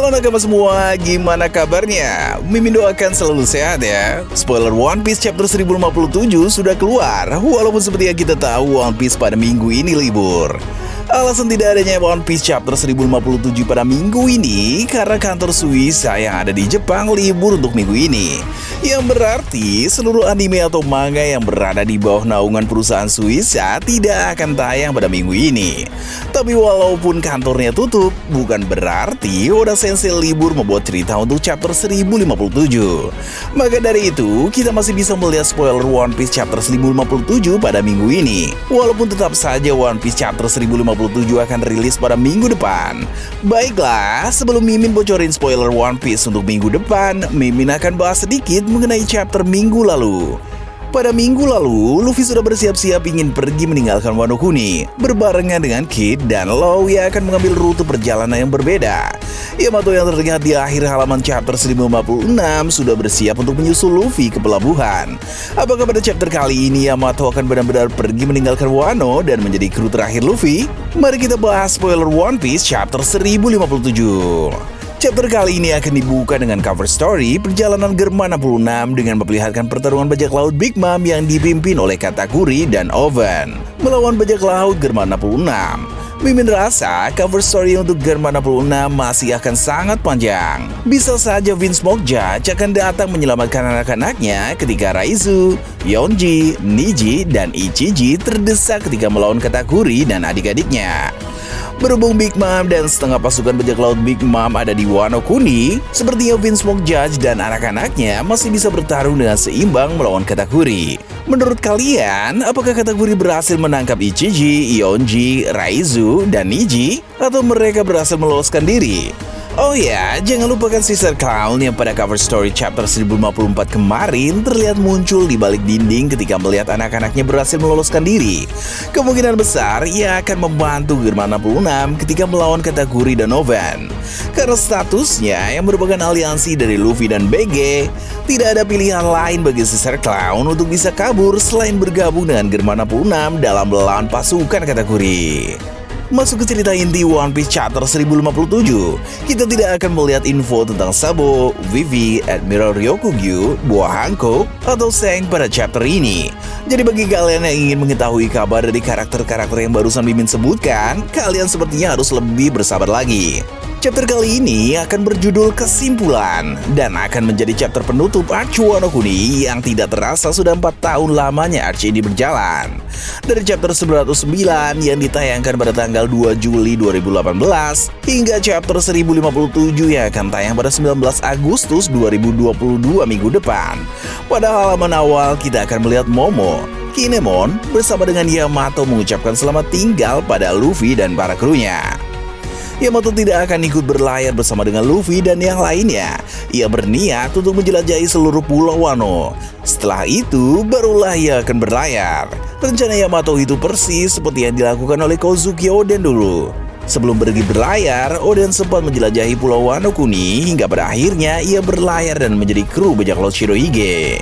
Halo nakama semua, gimana kabarnya? Mimin doakan selalu sehat ya. Spoiler One Piece chapter 1057 sudah keluar, walaupun seperti yang kita tahu One Piece pada minggu ini libur. Alasan tidak adanya One Piece chapter 1057 pada minggu ini karena kantor Shueisha yang ada di Jepang libur untuk minggu ini. Yang berarti seluruh anime atau manga yang berada di bawah naungan perusahaan Shueisha tidak akan tayang pada minggu ini. Tapi walaupun kantornya tutup, bukan berarti Oda Sensei libur membuat cerita untuk chapter 1057. Maka dari itu, kita masih bisa melihat spoiler One Piece chapter 1057 pada minggu ini. Walaupun tetap saja One Piece chapter 1057 akan rilis pada minggu depan. Baiklah, sebelum Mimin bocorin spoiler One Piece untuk minggu depan, Mimin akan bahas sedikit mengenai chapter minggu lalu. Pada minggu lalu, Luffy sudah bersiap-siap ingin pergi meninggalkan Wano Kuni. Berbarengan dengan Kid dan Law yang akan mengambil rute perjalanan yang berbeda. Yamato yang terlihat di akhir halaman chapter 1056 sudah bersiap untuk menyusul Luffy ke pelabuhan. Apakah pada chapter kali ini Yamato akan benar-benar pergi meninggalkan Wano dan menjadi kru terakhir Luffy? Mari kita bahas spoiler One Piece chapter 1057. Chapter kali ini akan dibuka dengan cover story perjalanan Germa 66 dengan memperlihatkan pertarungan bajak laut Big Mom yang dipimpin oleh Katakuri dan Oven melawan bajak laut Germa 66. Mimin rasa cover story untuk Germa 66 masih akan sangat panjang. Bisa saja Vince Judge akan datang menyelamatkan anak-anaknya ketika Raizu, Yonji, Niji, dan Ichiji terdesak ketika melawan Katakuri dan adik-adiknya. Berhubung Big Mom dan setengah pasukan bajak laut Big Mom ada di Wano Kuni, sepertinya Vince Judge dan anak-anaknya masih bisa bertarung dengan seimbang melawan Katakuri. Menurut kalian, apakah Katakuri berhasil menangkap Ichiji, Yonji, Raizu, dan Niji? Atau mereka berhasil meloloskan diri? Oh ya, jangan lupakan Caesar Clown yang pada cover story chapter 1054 kemarin terlihat muncul di balik dinding ketika melihat anak-anaknya berhasil meloloskan diri. Kemungkinan besar ia akan membantu Germa 66 ketika melawan Katakuri dan Oven. Karena statusnya yang merupakan aliansi dari Luffy dan BG, tidak ada pilihan lain bagi Caesar Clown untuk bisa kabur selain bergabung dengan Germa 66 dalam melawan pasukan Katakuri. Masuk ke cerita inti One Piece chapter 1057, kita tidak akan melihat info tentang Sabo, Vivi, Admiral Ryokugyu, Buah Hancock, atau Seng pada chapter ini. Jadi bagi kalian yang ingin mengetahui kabar dari karakter-karakter yang barusan Mimin sebutkan, kalian sepertinya harus lebih bersabar lagi. Chapter kali ini akan berjudul Kesimpulan dan akan menjadi chapter penutup Arc Wano Kuni yang tidak terasa sudah 4 tahun lamanya Arc ini berjalan. Dari chapter 909 yang ditayangkan pada tanggal 2 Juli 2018 hingga chapter 1057 yang akan tayang pada 19 Agustus 2022 minggu depan. Pada halaman awal kita akan melihat Momo, Kinemon bersama dengan Yamato mengucapkan selamat tinggal pada Luffy dan para krunya. Yamato tidak akan ikut berlayar bersama dengan Luffy dan yang lainnya. Ia berniat untuk menjelajahi seluruh pulau Wano. Setelah itu, barulah ia akan berlayar. Rencana Yamato itu persis seperti yang dilakukan oleh Kozuki Oden dulu. Sebelum pergi berlayar, Oden sempat menjelajahi pulau Wano Kuni hingga pada akhirnya ia berlayar dan menjadi kru bajak laut Shirohige.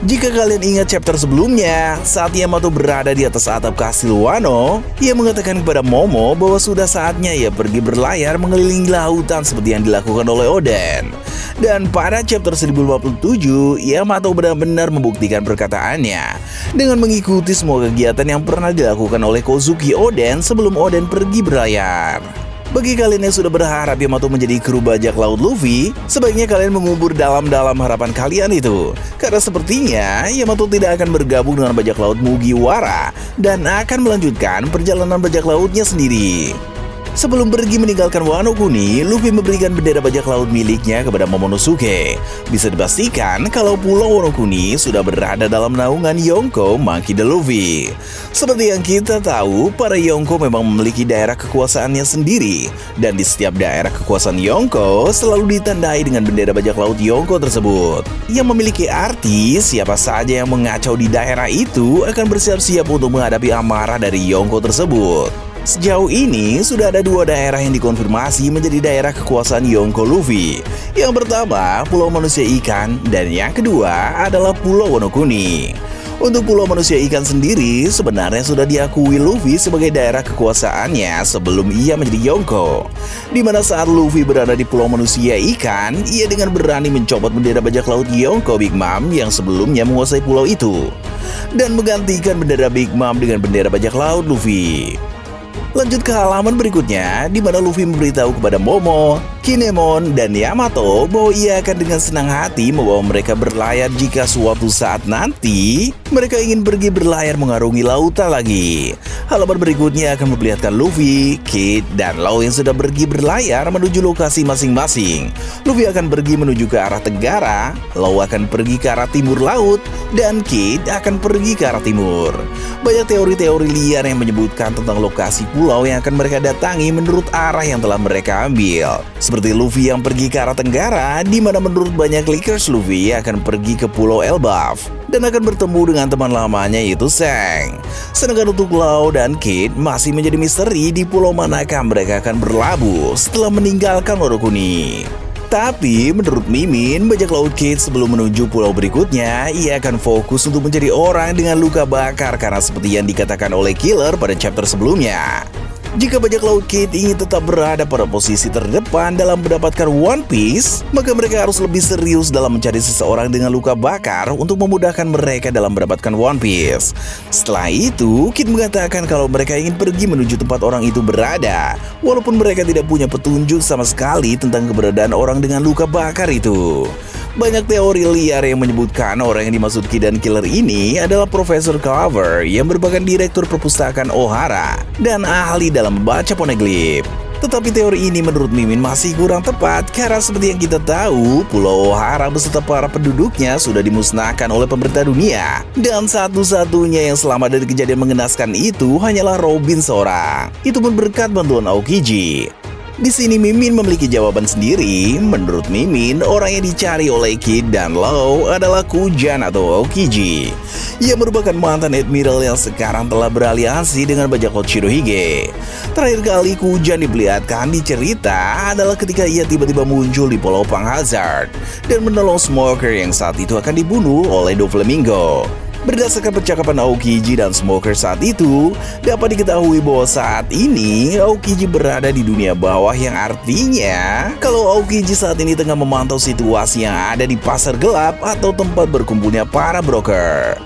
Jika kalian ingat chapter sebelumnya, saat Yamato berada di atas atap kastil Wano, ia mengatakan kepada Momo bahwa sudah saatnya ia pergi berlayar mengelilingi lautan seperti yang dilakukan oleh Oden. Dan pada chapter 1057, Yamato benar-benar membuktikan perkataannya dengan mengikuti semua kegiatan yang pernah dilakukan oleh Kozuki Oden sebelum Oden pergi berlayar. Bagi kalian yang sudah berharap Yamato menjadi kru bajak laut Luffy, sebaiknya kalian mengubur dalam-dalam harapan kalian itu. Karena sepertinya Yamato tidak akan bergabung dengan bajak laut Mugiwara dan akan melanjutkan perjalanan bajak lautnya sendiri. Sebelum pergi meninggalkan Wano Kuni, Luffy memberikan bendera bajak laut miliknya kepada Momonosuke. Bisa dipastikan kalau pulau Wano Kuni sudah berada dalam naungan Yonko, Monkey D. Luffy. Seperti yang kita tahu, para Yonko memang memiliki daerah kekuasaannya sendiri. Dan di setiap daerah kekuasaan Yonko selalu ditandai dengan bendera bajak laut Yonko tersebut. Yang memiliki arti siapa saja yang mengacau di daerah itu akan bersiap-siap untuk menghadapi amarah dari Yonko tersebut. Sejauh ini, sudah ada 2 daerah yang dikonfirmasi menjadi daerah kekuasaan Yonko Luffy. Yang pertama, Pulau Manusia Ikan, dan yang kedua adalah Pulau Wano Kuni. Untuk Pulau Manusia Ikan sendiri, sebenarnya sudah diakui Luffy sebagai daerah kekuasaannya sebelum ia menjadi Yonko. Di mana saat Luffy berada di Pulau Manusia Ikan, ia dengan berani mencopot bendera bajak laut Yonko Big Mom yang sebelumnya menguasai pulau itu, dan menggantikan bendera Big Mom dengan bendera bajak laut Luffy. Lanjut ke halaman berikutnya, di mana Luffy memberitahu kepada Momo, Kinemon, dan Yamato bahwa ia akan dengan senang hati membawa mereka berlayar jika suatu saat nanti mereka ingin pergi berlayar mengarungi lautan lagi. Halaman berikutnya akan memperlihatkan Luffy, Kid, dan Law yang sudah pergi berlayar menuju lokasi masing-masing. Luffy akan pergi menuju ke arah tenggara, Law akan pergi ke arah timur laut, dan Kid akan pergi ke arah timur. Banyak teori-teori liar yang menyebutkan tentang lokasi pulau yang akan mereka datangi menurut arah yang telah mereka ambil. Seperti Luffy yang pergi ke arah tenggara, di mana menurut banyak leakers Luffy akan pergi ke Pulau Elbaf dan akan bertemu dengan teman lamanya yaitu Zhang. Sedangkan untuk Law dan Kid masih menjadi misteri di pulau manakah mereka akan berlabuh setelah meninggalkan Wano Kuni. Tapi menurut Mimin, bajak laut Kid sebelum menuju pulau berikutnya, ia akan fokus untuk mencari orang dengan luka bakar karena seperti yang dikatakan oleh Killer pada chapter sebelumnya. Jika bajak laut Kid ingin tetap berada pada posisi terdepan dalam mendapatkan One Piece, maka mereka harus lebih serius dalam mencari seseorang dengan luka bakar untuk memudahkan mereka dalam mendapatkan One Piece. Setelah itu, Kid mengatakan kalau mereka ingin pergi menuju tempat orang itu berada, walaupun mereka tidak punya petunjuk sama sekali tentang keberadaan orang dengan luka bakar itu. Banyak teori liar yang menyebutkan orang yang dimaksud Kid dan Killer ini adalah Profesor Clover yang merupakan direktur perpustakaan Ohara dan ahli dalam membaca poneglyph. Tetapi teori ini menurut Mimin masih kurang tepat karena seperti yang kita tahu, Pulau Ohara beserta para penduduknya sudah dimusnahkan oleh pemerintah dunia. Dan satu-satunya yang selamat dari kejadian mengenaskan itu hanyalah Robin seorang. Itu pun berkat bantuan Aokiji. Di sini Mimin memiliki jawaban sendiri. Menurut Mimin, orang yang dicari oleh Kid dan Law adalah Kujan atau Aokiji, yang merupakan mantan admiral yang sekarang telah beraliansi dengan bajak laut Shirohige. Terakhir kali Kujan diperlihatkan di cerita adalah ketika ia tiba-tiba muncul di Pulau Pang Hazard dan menolong Smoker yang saat itu akan dibunuh oleh Doflamingo. Berdasarkan percakapan Aokiji dan Smoker saat itu, dapat diketahui bahwa saat ini Aokiji berada di dunia bawah, yang artinya kalau Aokiji saat ini tengah memantau situasi yang ada di pasar gelap atau tempat berkumpulnya para broker.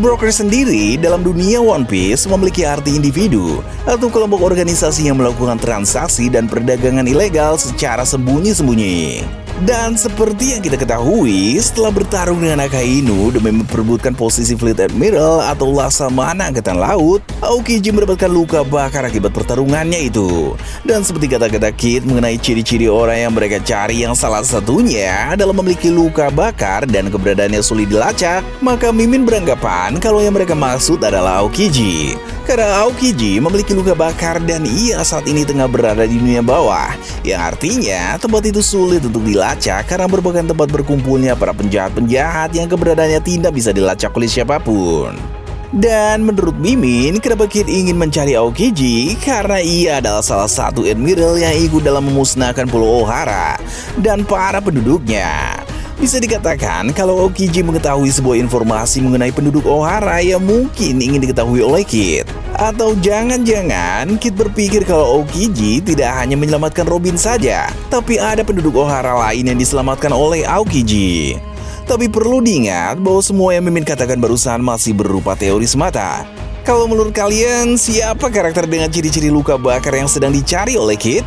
Broker sendiri dalam dunia One Piece memiliki arti individu atau kelompok organisasi yang melakukan transaksi dan perdagangan ilegal secara sembunyi-sembunyi. Dan seperti yang kita ketahui, setelah bertarung dengan Akainu demi memperebutkan posisi Fleet Admiral atau Laksamana Angkatan Laut, Aokiji mendapatkan luka bakar akibat pertarungannya itu. Dan seperti kata-kata Kid mengenai ciri-ciri orang yang mereka cari yang salah satunya adalah memiliki luka bakar dan keberadaannya sulit dilacak, maka Mimin beranggapan kalau yang mereka maksud adalah Aokiji. Karena Aokiji memiliki luka bakar dan ia saat ini tengah berada di dunia bawah, yang artinya tempat itu sulit untuk dilacak karena merupakan tempat berkumpulnya para penjahat-penjahat yang keberadaannya tidak bisa dilacak oleh siapapun. Dan menurut Mimin, kenapa Kid ingin mencari Aokiji? Karena ia adalah salah satu admiral yang ikut dalam memusnahkan Pulau Ohara dan para penduduknya. Bisa dikatakan kalau Aokiji mengetahui sebuah informasi mengenai penduduk Ohara yang mungkin ingin diketahui oleh Kid. Atau jangan-jangan Kid berpikir kalau Aokiji tidak hanya menyelamatkan Robin saja, tapi ada penduduk Ohara lain yang diselamatkan oleh Aokiji. Tapi perlu diingat bahwa semua yang Mimin katakan barusan masih berupa teori semata. Kalau menurut kalian, siapa karakter dengan ciri-ciri luka bakar yang sedang dicari oleh Kid?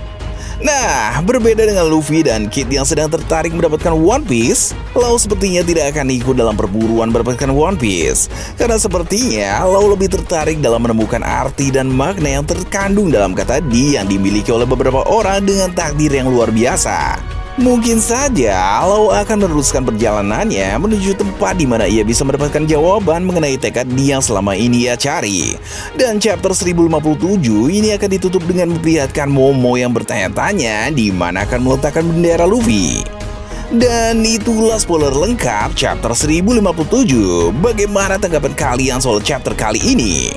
Nah, berbeda dengan Luffy dan Kid yang sedang tertarik mendapatkan One Piece, Law sepertinya tidak akan ikut dalam perburuan mendapatkan One Piece. Karena sepertinya Law lebih tertarik dalam menemukan arti dan makna yang terkandung dalam kata D yang dimiliki oleh beberapa orang dengan takdir yang luar biasa. Mungkin saja Law akan meneruskan perjalanannya menuju tempat di mana ia bisa mendapatkan jawaban mengenai tekad dia yang selama ini ia cari. Dan chapter 1057 ini akan ditutup dengan memperlihatkan Momo yang bertanya-tanya di mana akan meletakkan bendera Luffy. Dan itulah spoiler lengkap chapter 1057. Bagaimana tanggapan kalian soal chapter kali ini?